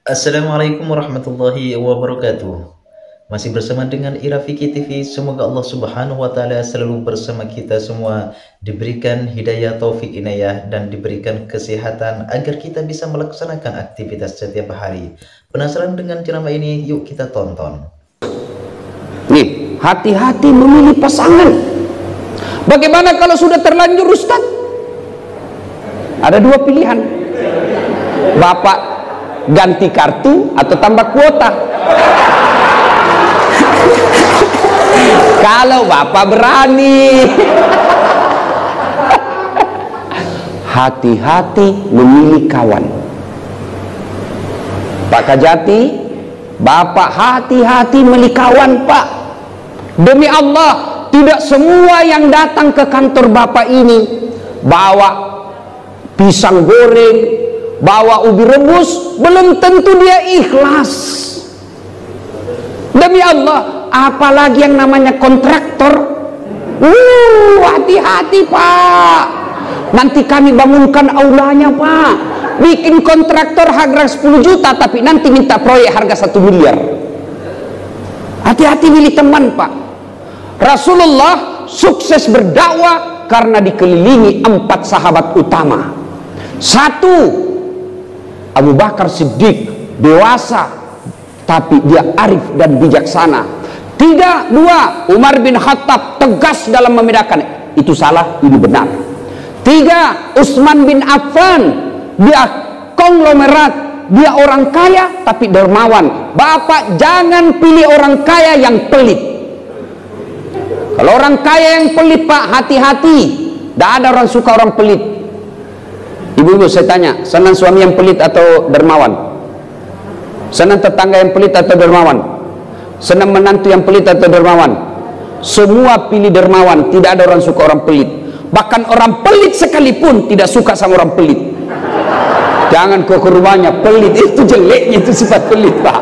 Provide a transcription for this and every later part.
Assalamualaikum warahmatullahi wabarakatuh. Masih bersama dengan Irafiki TV. Semoga Allah Subhanahu wa Ta'ala selalu bersama kita semua, diberikan hidayah, taufik, inayah, dan diberikan kesehatan agar kita bisa melaksanakan aktivitas setiap hari. Penasaran dengan ceramah ini? Yuk kita tonton. Nih, hati-hati memilih pasangan. Bagaimana kalau sudah terlanjur Ustaz? Ada dua pilihan. Bapak ganti kartu atau tambah kuota. Kalau bapak berani. Hati-hati memilih kawan. Pak Kajati, bapak hati-hati memilih kawan, Pak. Demi Allah, tidak semua yang datang ke kantor bapak ini bawa pisang goreng, bawa ubi rebus, belum tentu dia ikhlas. Demi Allah, apalagi yang namanya kontraktor. Hati-hati Pak. Nanti kami bangunkan aulanya Pak. Bikin kontraktor harga 10 juta tapi nanti minta proyek harga 1 miliar. Hati-hati milih teman Pak. Rasulullah sukses berdakwah karena dikelilingi 4 sahabat utama. 1, Abu Bakar Siddiq, dewasa tapi dia arif dan bijaksana. 3, 2, Umar bin Khattab, tegas dalam membedakan itu salah, ini benar. 3, Utsman bin Affan, dia konglomerat, dia orang kaya tapi dermawan. Bapak jangan pilih orang kaya yang pelit. Kalau orang kaya yang pelit Pak, hati-hati. Tidak ada orang suka orang pelit. Ibu-ibu saya tanya, senang suami yang pelit atau dermawan? Senang tetangga yang pelit atau dermawan? Senang menantu yang pelit atau dermawan? Semua pilih dermawan, tidak ada orang suka orang pelit. Bahkan orang pelit sekalipun tidak suka sama orang pelit. Jangan ke rumahnya, pelit itu jeleknya, itu sifat pelit Pak.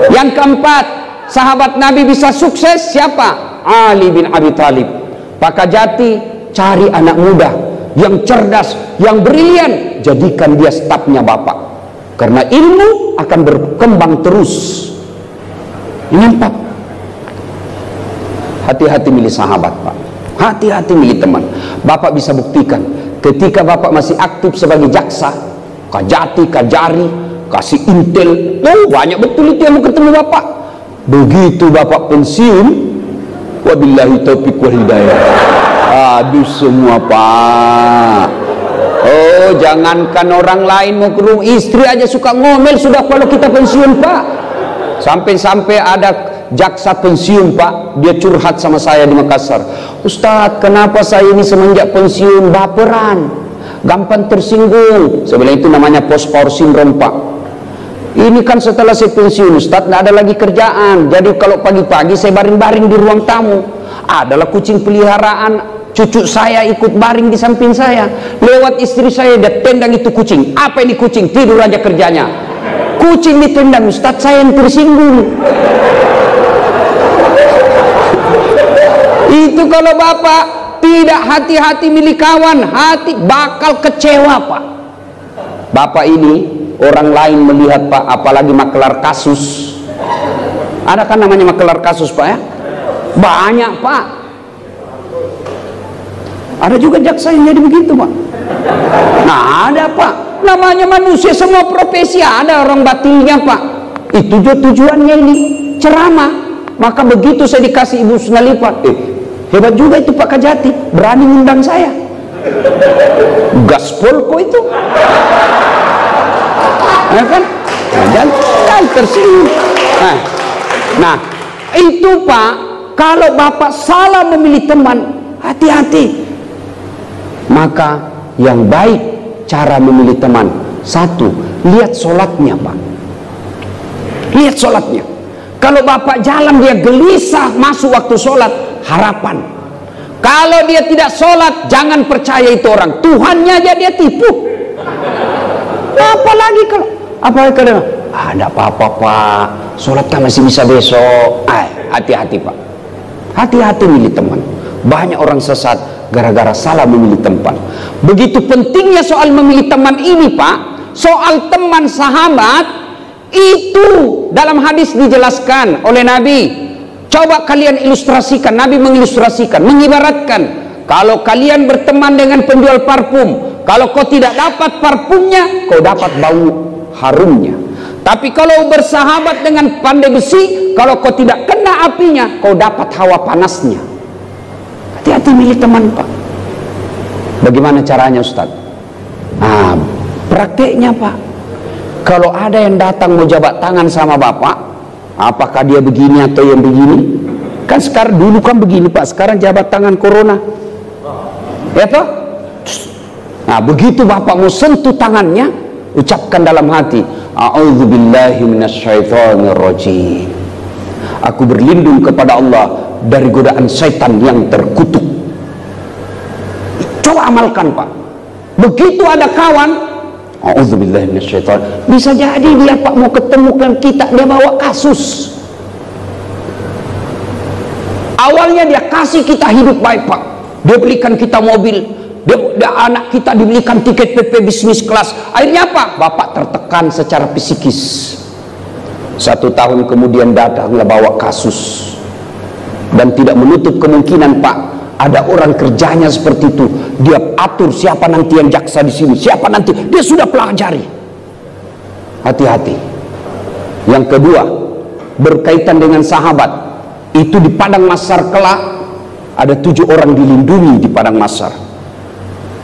Yang keempat, sahabat Nabi bisa sukses siapa? Ali bin Abi Thalib. Pak Kajati, cari anak muda yang cerdas, yang brilian, jadikan dia stafnya bapak, karena ilmu akan berkembang terus. Ini 4. Hati-hati milih sahabat Pak, hati-hati milih teman. Bapak bisa buktikan ketika bapak masih aktif sebagai jaksa, Kajati, Kajari, kasih intel, banyak betul itu yang mau ketemu bapak. Begitu bapak pensiun, wabillahi taufiq wal hidayah. Aduh semua Pak. Oh, jangankan orang lain mau ke rumah, istri aja suka ngomel sudah kalau kita pensiun Pak. Sampai-sampai ada jaksa pensiun Pak, dia curhat sama saya di Makassar. Ustadz, kenapa saya ini semenjak pensiun baperan, gampang tersinggung. Sebenarnya itu namanya post power syndrome Pak. Ini kan setelah saya pensiun Ustadz, nggak ada lagi kerjaan. Jadi kalau pagi-pagi saya baring-baring di ruang tamu, adalah kucing peliharaan cucu saya ikut baring di samping saya. Lewat istri saya, dia tendang itu kucing. Apa ini kucing? Tidur aja kerjanya. Kucing ditendang, Ustadz saya yang tersinggung. Itu kalau bapak tidak hati-hati milih kawan, hati bakal kecewa Pak. Bapak ini orang lain melihat Pak, apalagi makelar kasus. Ada kan namanya makelar kasus Pak ya? Banyak Pak. Ada juga jaksa yang jadi begitu Pak. Nah ada Pak, namanya manusia, semua profesi ada orang batilnya Pak. Itu tujuannya ini ceramah. Maka begitu saya dikasih Ibu Sunalipat, hebat juga itu Pak Kajati, berani ngundang saya. Gaspol kok itu. Ya kan? Dan tersinggung. Nah, itu Pak, kalau bapak salah memilih teman, hati-hati. Maka yang baik cara memilih teman, 1, lihat sholatnya Pak. Lihat sholatnya. Kalau bapak jalan dia gelisah masuk waktu sholat, harapan. Kalau dia tidak sholat, jangan percaya itu orang. Tuhannya aja dia tipu. Apalagi kalau ada apa-apa Pak, sholat kan masih bisa besok. Hati-hati Pak, hati-hati milih teman. Banyak orang sesat gara-gara salah memilih tempat. Begitu pentingnya soal memilih teman ini, Pak. Soal teman sahabat itu dalam hadis dijelaskan oleh Nabi. Coba kalian ilustrasikan. Nabi mengilustrasikan, mengibaratkan, kalau kalian berteman dengan penjual parfum, kalau kau tidak dapat parfumnya, kau dapat bau harumnya. Tapi kalau bersahabat dengan pandai besi, kalau kau tidak kena apinya, kau dapat hawa panasnya. Hati-hati milih teman, Pak. Bagaimana caranya, Ustaz? Nah, prakteknya, Pak. Kalau ada yang datang mau jabat tangan sama Bapak, apakah dia begini atau yang begini? Kan sekarang, dulu kan begini, Pak. Sekarang jabat tangan corona. Ya toh? Nah, begitu Bapak mau sentuh tangannya, ucapkan dalam hati, a'udzubillahi minasyaitonirrajim. Aku berlindung kepada Allah dari godaan syaitan yang terkutuk. Coba amalkan, Pak. Begitu ada kawan, a'udzubillahi minasyaitonir, bisa jadi dia, Pak, mau ketemukan kita, dia bawa kasus. Awalnya dia kasih kita hidup baik, Pak. Dia belikan kita mobil. Dia anak kita dibelikan tiket PP bisnis kelas. Akhirnya apa? Bapak tertekan secara psikis. 1 tahun kemudian datanglah bawa kasus. Dan tidak menutup kemungkinan, Pak, ada orang kerjanya seperti itu. Dia atur siapa nanti yang jaksa di sini, siapa nanti. Dia sudah pelajari. Hati-hati. Yang kedua, berkaitan dengan sahabat. Itu di padang mahsyar kelak ada 7 orang dilindungi di padang mahsyar.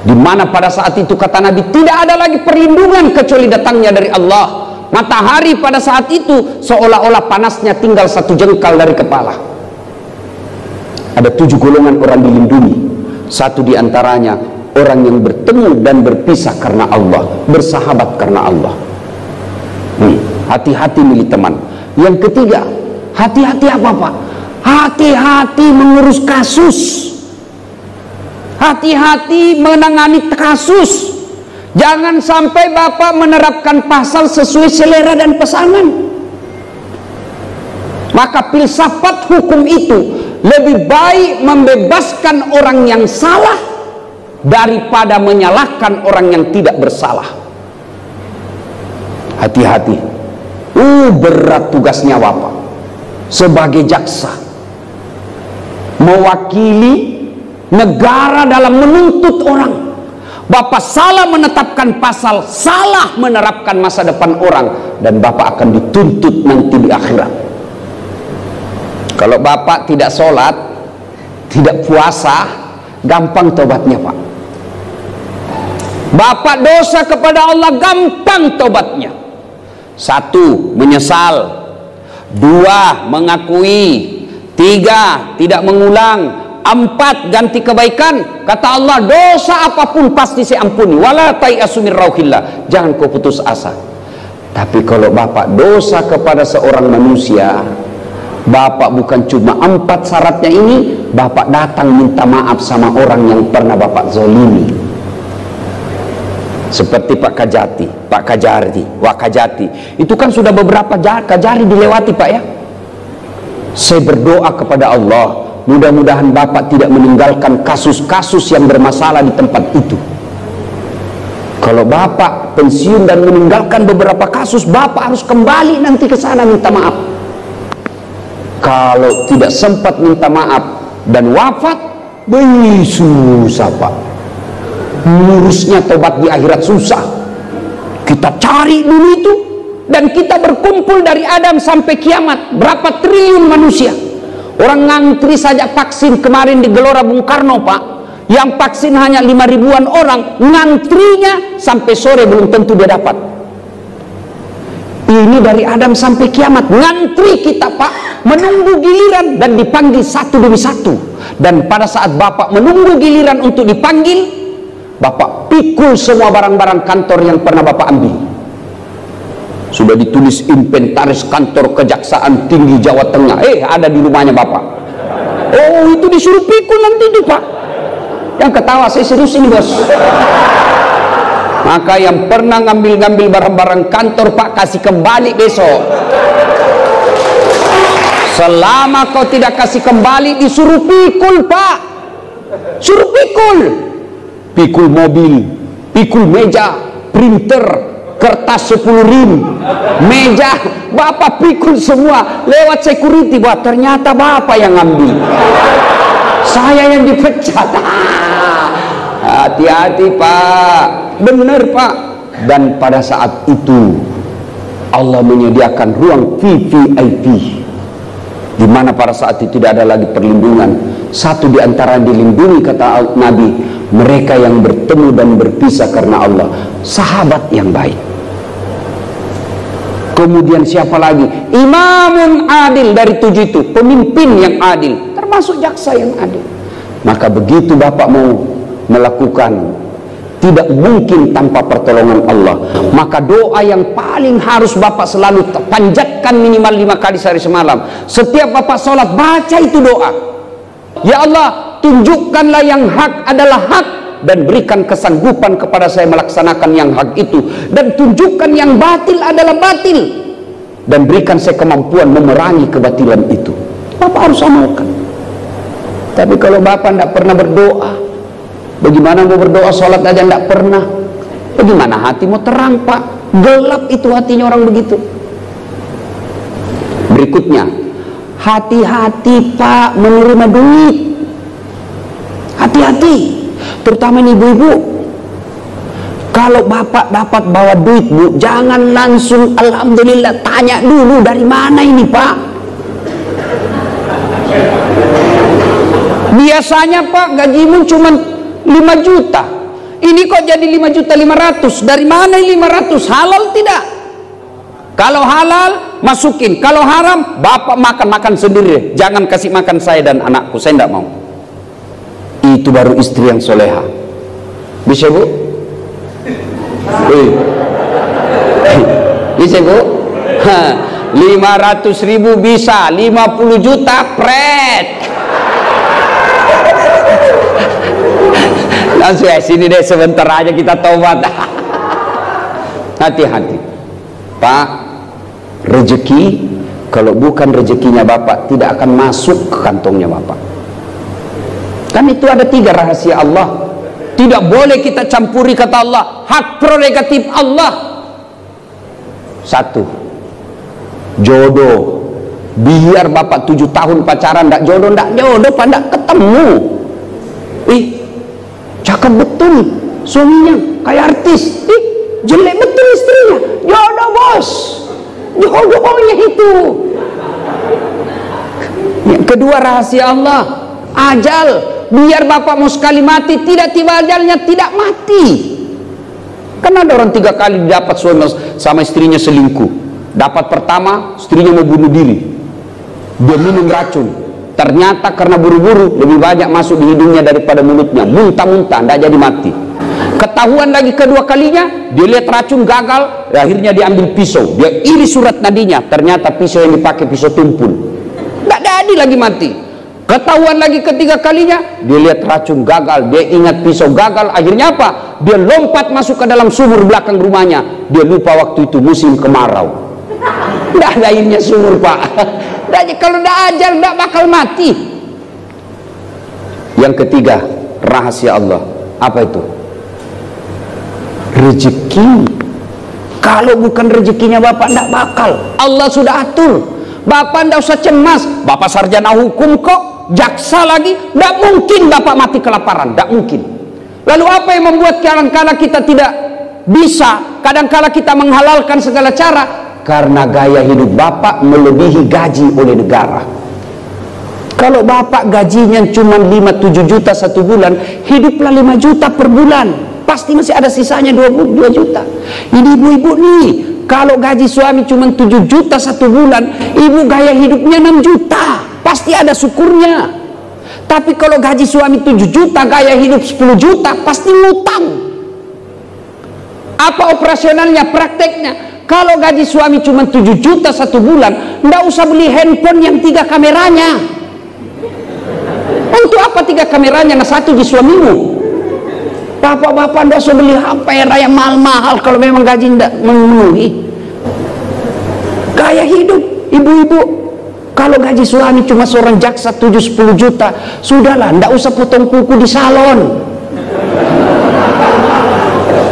Di mana pada saat itu kata Nabi tidak ada lagi perlindungan kecuali datangnya dari Allah. Matahari pada saat itu seolah-olah panasnya tinggal 1 jengkal dari kepala. Ada 7 golongan orang dilindungi. 1 diantaranya orang yang bertemu dan berpisah karena Allah, bersahabat karena Allah. Hati-hati milih teman. Yang ketiga, hati-hati apa, Pak? Hati-hati mengurus kasus. Hati-hati menangani kasus. Jangan sampai Bapak menerapkan pasal sesuai selera dan pesanan. Maka filsafat hukum itu lebih baik membebaskan orang yang salah daripada menyalahkan orang yang tidak bersalah. Hati-hati. Berat tugasnya Bapak sebagai jaksa, mewakili negara dalam menuntut orang. Bapak salah menetapkan pasal, salah menerapkan masa depan orang, dan Bapak akan dituntut nanti di akhirat. Kalau Bapak tidak sholat, tidak puasa, gampang tobatnya, Pak. Bapak dosa kepada Allah, gampang tobatnya. 1, menyesal. 2, mengakui. 3, tidak mengulang. 4, ganti kebaikan. Kata Allah, dosa apapun pasti saya ampuni. Wala tai'asu min rauhillah. Jangan kau putus asa. Tapi kalau Bapak dosa kepada seorang manusia, Bapak bukan cuma 4 syaratnya ini, Bapak datang minta maaf sama orang yang pernah Bapak zolimi. Seperti Pak Kajari. Itu kan sudah beberapa Kajari dilewati, Pak, ya. Saya berdoa kepada Allah, mudah-mudahan Bapak tidak meninggalkan kasus-kasus yang bermasalah di tempat itu. Kalau Bapak pensiun dan meninggalkan beberapa kasus, Bapak harus kembali nanti ke sana minta maaf. Kalau tidak sempat minta maaf dan wafat, susah, Pak. Ngurusnya tobat di akhirat susah. Kita cari dulu itu, dan kita berkumpul dari Adam sampai kiamat. Berapa triliun manusia. Orang ngantri saja vaksin kemarin di Gelora Bung Karno, Pak. Yang vaksin hanya 5 ribuan orang, ngantrinya sampai sore belum tentu dia dapat. Ini dari Adam sampai kiamat, ngantri kita, Pak, menunggu giliran dan dipanggil satu demi satu. Dan pada saat Bapak menunggu giliran untuk dipanggil, Bapak pikul semua barang-barang kantor yang pernah Bapak ambil. Sudah ditulis inventaris kantor Kejaksaan Tinggi Jawa Tengah. Ada di rumahnya Bapak. Oh, itu disuruh pikul nanti itu, Pak. Yang ketawa, saya serius ini, bos. Maka yang pernah ngambil-ngambil barang-barang kantor, Pak, kasih kembali besok. Selama kau tidak kasih kembali, disuruh pikul, Pak. Suruh pikul mobil, pikul meja, printer, kertas 10 rim, meja, bapak pikul semua. Lewat security, wah ternyata bapak yang ngambil, saya yang dipecat. Hati-hati pak, bener pak. Dan pada saat itu Allah menyediakan ruang VVIP, di mana pada saat itu tidak ada lagi perlindungan. Satu di antara dilindungi, kata Nabi, mereka yang bertemu dan berpisah karena Allah, sahabat yang baik. Kemudian siapa lagi? Imamun adil, dari 7 itu pemimpin yang adil, termasuk jaksa yang adil. Maka begitu bapak mau melakukan, tidak mungkin tanpa pertolongan Allah. Maka doa yang paling harus bapak selalu panjatkan minimal 5 kali sehari semalam. Setiap bapak sholat, baca itu doa. Ya Allah, tunjukkanlah yang hak adalah hak, dan berikan kesanggupan kepada saya melaksanakan yang hak itu, dan tunjukkan yang batil adalah batil, dan berikan saya kemampuan memerangi kebatilan itu. Bapak harus amalkan. Tapi kalau bapak tidak pernah berdoa, bagaimana mau berdoa? Sholat aja tidak pernah, bagaimana hati mau terang pak? Gelap itu hatinya orang begitu. Berikutnya, hati-hati pak menerima duit. Hati-hati, terutama ini ibu-ibu. Kalau bapak dapat bawa duit bu, jangan langsung alhamdulillah, tanya dulu dari mana ini pak. Biasanya pak gajimu cuma 5 juta, ini kok jadi 5.500.000? Dari mana 500? Halal tidak? Kalau halal masukin, kalau haram bapak makan sendiri, jangan kasih makan saya dan anakku, saya tidak mau. Itu baru istri yang soleha. Bisa bu? Bisa bu? 500.000 bisa, 50 juta pret. Langsung sini deh, sebentar aja kita tobat. Hati-hati pak, rezeki kalau bukan rezekinya bapak tidak akan masuk ke kantongnya bapak. Kan itu ada 3 rahasia Allah, tidak boleh kita campuri, kata Allah, hak prerogatif Allah. 1, jodoh. Biar bapak 7 tahun pacaran ndak jodoh pak, ndak ketemu. Cakep betul suaminya, kayak artis. Jelek betul istrinya, jodoh bos, jodohnya itu. Yang kedua rahasia Allah, ajal. Biar bapak mau sekali mati, tidak tiba ajalnya, tidak mati. Karena ada orang 3 kali dapat suami sama istrinya selingkuh. Dapat pertama, istrinya mau bunuh diri, dia minum racun. Ternyata karena buru-buru lebih banyak masuk di hidungnya daripada mulutnya, muntah-muntah, tidak jadi mati. Ketahuan lagi kedua kalinya, dia lihat racun gagal, akhirnya diambil pisau, dia iris surat nadinya, ternyata pisau yang dipakai pisau tumpul, tidak jadi lagi mati. Ketahuan lagi ketiga kalinya, dia lihat racun gagal, dia ingat pisau gagal, akhirnya apa? Dia lompat masuk ke dalam sumur belakang rumahnya, dia lupa waktu itu musim kemarau. Tidak ada airnya sumur pak. Kalau tidak ajal tidak bakal mati. Yang ketiga rahasia Allah, apa itu? Rezeki. Kalau bukan rezekinya bapak tidak bakal, Allah sudah atur. Bapak tidak usah cemas, bapak sarjana hukum kok, jaksa lagi, tidak mungkin bapak mati kelaparan, tidak mungkin. Lalu apa yang membuat kadang-kala kita tidak bisa, kadang-kala kita menghalalkan segala cara? Karena gaya hidup bapak melebihi gaji oleh negara. Kalau bapak gajinya cuma 5-7 juta 1 bulan, hiduplah 5 juta per bulan, pasti masih ada sisanya 2 juta. Ini ibu-ibu nih, kalau gaji suami cuma 7 juta 1 bulan, ibu gaya hidupnya 6 juta, pasti ada syukurnya. Tapi kalau gaji suami 7 juta, gaya hidup 10 juta, pasti ngutang. Apa operasionalnya, prakteknya? Kalau gaji suami cuma 7 juta 1 bulan, nggak usah beli handphone yang 3 kameranya. Untuk apa 3 kameranya? Nah 1 di suamimu. Bapak-bapak nggak usah beli HP yang mahal-mahal kalau memang gaji nggak memenuhi. Gaya hidup ibu-ibu, Kalau gaji suami cuma seorang jaksa 7-10 juta, sudahlah, ndak usah potong kuku di salon.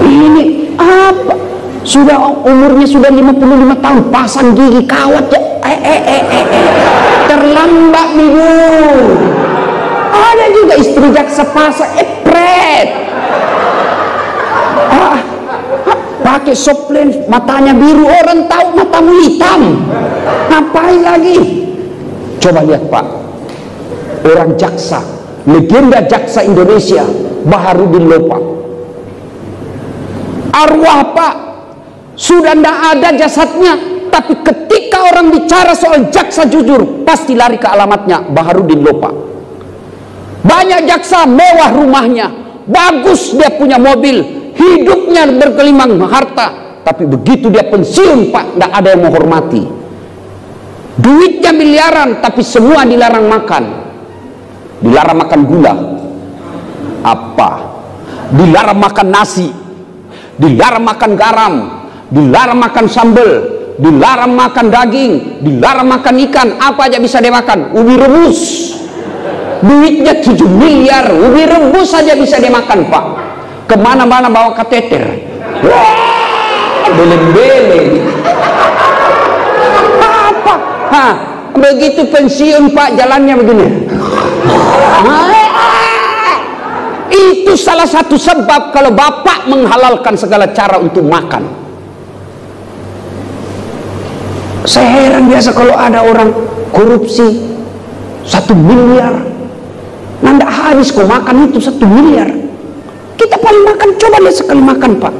Ini apa? Sudah umurnya sudah 55 tahun, pasang gigi kawat ya. Terlambat minggu. Ada juga istri jaksa pasang epret. Pakai soplen, matanya biru, orang tahu matamu hitam. Ngapain lagi? Coba lihat Pak, orang jaksa, legenda jaksa Indonesia, Baharudin Lopa. Arwah Pak, sudah tidak ada jasadnya, tapi ketika orang bicara soal jaksa jujur, pasti lari ke alamatnya, Baharudin Lopa. Banyak jaksa mewah rumahnya, bagus dia punya mobil, hidupnya bergelimang harta, tapi begitu dia pensiun Pak, tidak ada yang menghormati. Duitnya miliaran, tapi semua dilarang makan. Dilarang makan gula. Apa? Dilarang makan nasi. Dilarang makan garam. Dilarang makan sambal. Dilarang makan daging. Dilarang makan ikan. Apa aja bisa dia makan? Ubi rebus. Duitnya 7 miliar. Ubi rebus saja bisa dia makan Pak. Kemana-mana bawa kateter. Wah, beleng-beleng. Begitu pensiun Pak, jalannya begini. Itu salah satu sebab kalau bapak menghalalkan segala cara untuk makan. Saya heran biasa kalau ada orang korupsi 1 miliar, nanda habis kok makan itu 1 miliar. Kita paling makan, coba lihat sekali makan Pak.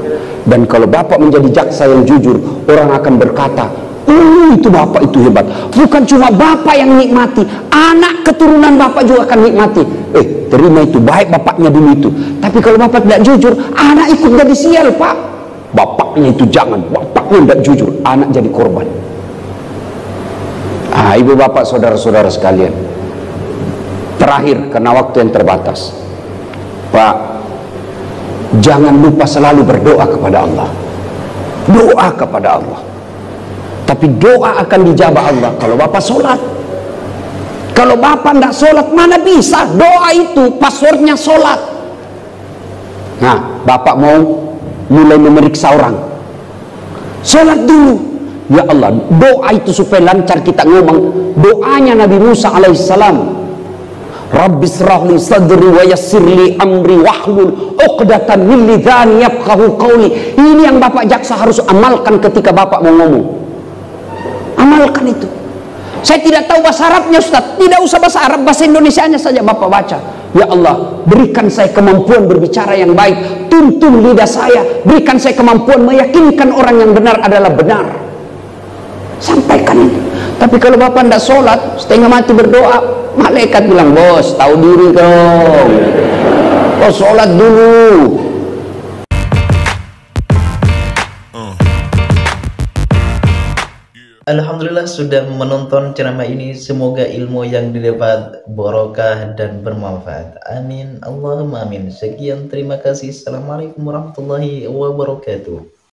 Dan kalau bapak menjadi jaksa yang jujur, orang akan berkata, itu bapak itu hebat. Bukan cuma bapak yang nikmati, anak keturunan bapak juga akan nikmati. Terima itu, baik bapaknya dulu itu. Tapi kalau bapak tidak jujur, anak ikut jadi sial Pak. Bapaknya itu jangan, bapaknya tidak jujur, anak jadi korban. Ibu bapak saudara-saudara sekalian, terakhir karena waktu yang terbatas, Pak, jangan lupa selalu berdoa kepada Allah. Doa kepada Allah. Tapi doa akan dijabah Allah kalau bapak sholat. Kalau bapak tidak sholat, mana bisa? Doa itu passwordnya sholat. Nah, bapak mau mulai memeriksa orang, sholat dulu. Ya Allah, doa itu supaya lancar kita ngomong. Doanya Nabi Musa alaihissalam, Rabbi srahli sadri wa yassirli amri wahlul uqdatan min lidhani yafqahu qawli. Ini yang bapak jaksa harus amalkan ketika bapak mau ngomong. Amalkan itu. Saya tidak tahu bahasa Arabnya Ustaz. Tidak usah bahasa Arab, bahasa Indonesianya saja bapak baca. Ya Allah, berikan saya kemampuan berbicara yang baik. Tuntun lidah saya. Berikan saya kemampuan meyakinkan orang yang benar adalah benar. Sampaikan itu. Tapi kalau bapak tidak sholat, setengah mati berdoa, malaikat bilang, bos, tahu diri dong. Kau sholat dulu. Alhamdulillah sudah menonton ceramah ini. Semoga ilmu yang didapat barokah dan bermanfaat. Amin. Allahumma amin. Sekian, terima kasih. Assalamualaikum warahmatullahi wabarakatuh.